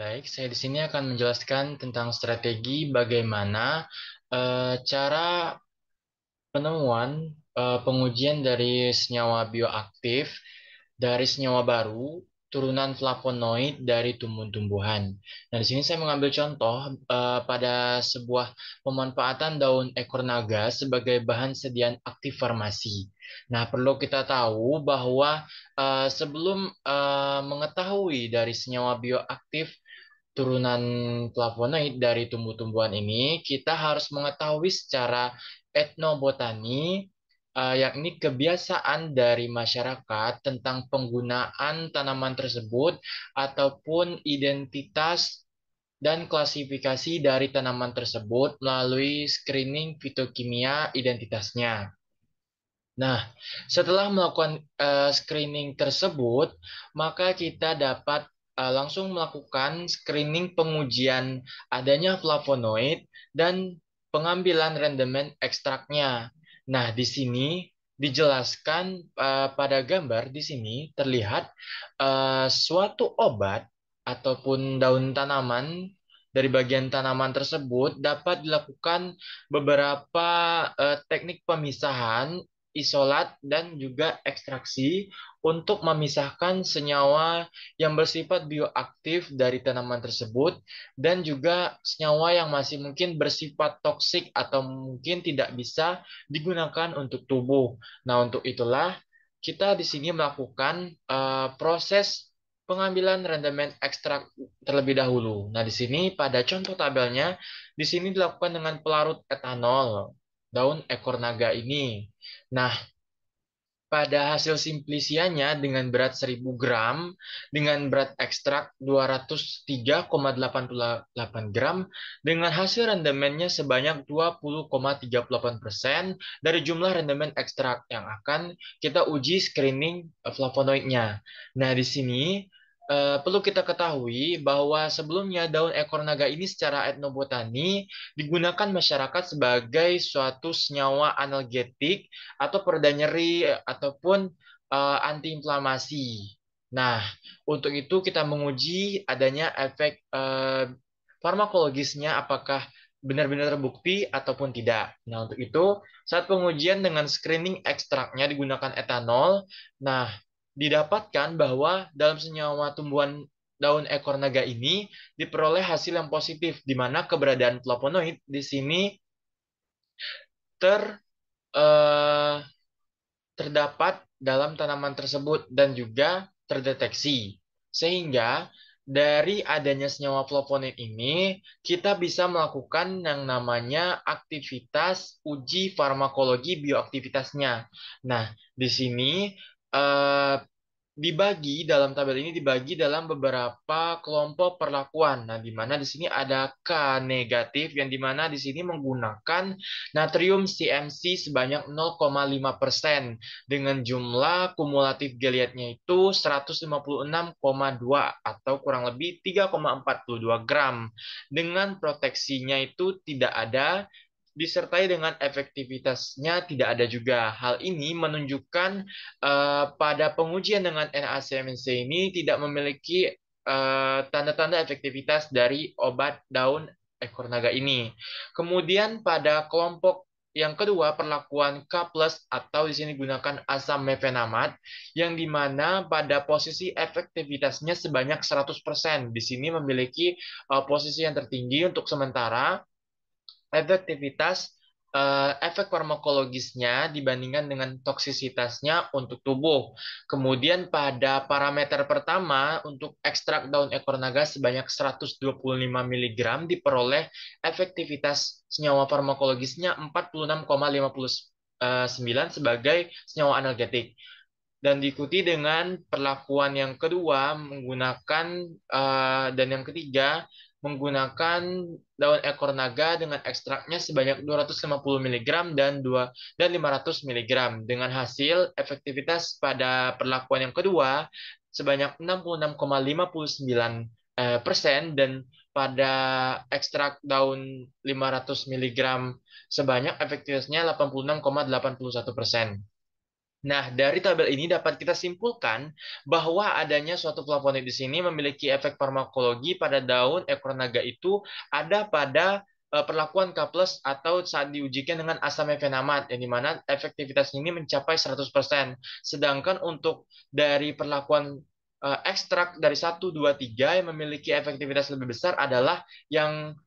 Baik, saya di sini akan menjelaskan tentang strategi bagaimana cara penemuan pengujian dari senyawa bioaktif dari senyawa baru turunan flavonoid dari tumbuh-tumbuhan. Nah, di sini saya mengambil contoh pada sebuah pemanfaatan daun ekor naga sebagai bahan sediaan aktif farmasi. Nah, perlu kita tahu bahwa sebelum mengetahui dari senyawa bioaktif turunan flavonoid dari tumbuh-tumbuhan ini, kita harus mengetahui secara etnobotani, yang ini kebiasaan dari masyarakat tentang penggunaan tanaman tersebut ataupun identitas dan klasifikasi dari tanaman tersebut melalui screening fitokimia identitasnya. Nah, setelah melakukan screening tersebut, maka kita dapat langsung melakukan screening pengujian adanya flavonoid dan pengambilan rendemen ekstraknya. Nah, di sini dijelaskan pada gambar di sini terlihat suatu obat ataupun daun tanaman dari bagian tanaman tersebut dapat dilakukan beberapa teknik pemisahan isolat, dan juga ekstraksi untuk memisahkan senyawa yang bersifat bioaktif dari tanaman tersebut dan juga senyawa yang masih mungkin bersifat toksik atau mungkin tidak bisa digunakan untuk tubuh. Nah, untuk itulah kita di sini melakukan proses pengambilan rendemen ekstrak terlebih dahulu. Nah, di sini pada contoh tabelnya, di sini dilakukan dengan pelarut etanol daun ekor naga ini. Nah, pada hasil simplisianya dengan berat 1000 gram, dengan berat ekstrak 203,88 gram, dengan hasil rendemennya sebanyak 20,38% dari jumlah rendemen ekstrak yang akan kita uji screening flavonoidnya. Nah, di sini perlu kita ketahui bahwa sebelumnya daun ekor naga ini secara etnobotani digunakan masyarakat sebagai suatu senyawa analgetik atau pereda nyeri ataupun antiinflamasi. Nah, untuk itu kita menguji adanya efek farmakologisnya apakah benar-benar terbukti ataupun tidak. Nah, untuk itu saat pengujian dengan screening ekstraknya digunakan etanol, nah didapatkan bahwa dalam senyawa tumbuhan daun ekor naga ini diperoleh hasil yang positif, di mana keberadaan flavonoid di sini ter eh, terdapat dalam tanaman tersebut dan juga terdeteksi. Sehingga dari adanya senyawa flavonoid ini, kita bisa melakukan yang namanya aktivitas uji farmakologi bioaktivitasnya. Nah, di sini eh, dibagi dalam tabel ini dibagi dalam beberapa kelompok perlakuan. Nah, di mana di sini ada K negatif yang di mana di sini menggunakan natrium CMC sebanyak 0,5% dengan jumlah kumulatif geliatnya itu 156,2 atau kurang lebih 3,42 gram. Dengan proteksinya itu tidak ada, disertai dengan efektivitasnya tidak ada juga. Hal ini menunjukkan pada pengujian dengan NaCMC ini tidak memiliki tanda-tanda efektivitas dari obat daun ekor naga ini. Kemudian pada kelompok yang kedua, perlakuan K+ atau di sini gunakan asam mefenamat yang dimana pada posisi efektivitasnya sebanyak 100%. Di sini memiliki posisi yang tertinggi untuk sementara efektivitas efek farmakologisnya dibandingkan dengan toksisitasnya untuk tubuh. Kemudian pada parameter pertama untuk ekstrak daun ekor naga sebanyak 125 mg diperoleh efektivitas senyawa farmakologisnya 46,59 sebagai senyawa analgetik. Dan diikuti dengan perlakuan yang kedua menggunakan dan yang ketiga menggunakan daun ekor naga dengan ekstraknya sebanyak 250 mg dan 500 mg dengan hasil efektivitas pada perlakuan yang kedua sebanyak 66,59% dan pada ekstrak daun 500 mg sebanyak efektivitasnya 86,81%. Nah, dari tabel ini dapat kita simpulkan bahwa adanya suatu flavonoid di sini memiliki efek farmakologi pada daun ekor naga itu ada pada perlakuan K+ atau saat diujikan dengan asam mefenamat, yang dimana efektivitas ini mencapai 100%. Sedangkan untuk dari perlakuan ekstrak dari 1, 2, 3 yang memiliki efektivitas lebih besar adalah yang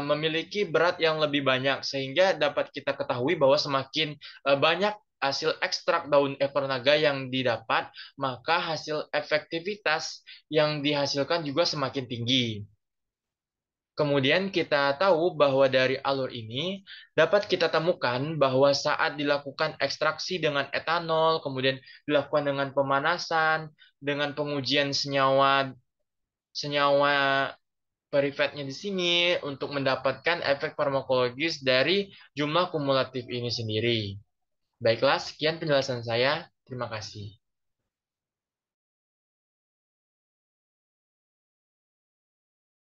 memiliki berat yang lebih banyak, sehingga dapat kita ketahui bahwa semakin banyak hasil ekstrak daun ekor naga yang didapat, maka hasil efektivitas yang dihasilkan juga semakin tinggi. Kemudian kita tahu bahwa dari alur ini dapat kita temukan bahwa saat dilakukan ekstraksi dengan etanol, kemudian dilakukan dengan pemanasan, dengan pengujian senyawa senyawa perivetnya di sini untuk mendapatkan efek farmakologis dari jumlah kumulatif ini sendiri. Baiklah, sekian penjelasan saya. Terima kasih.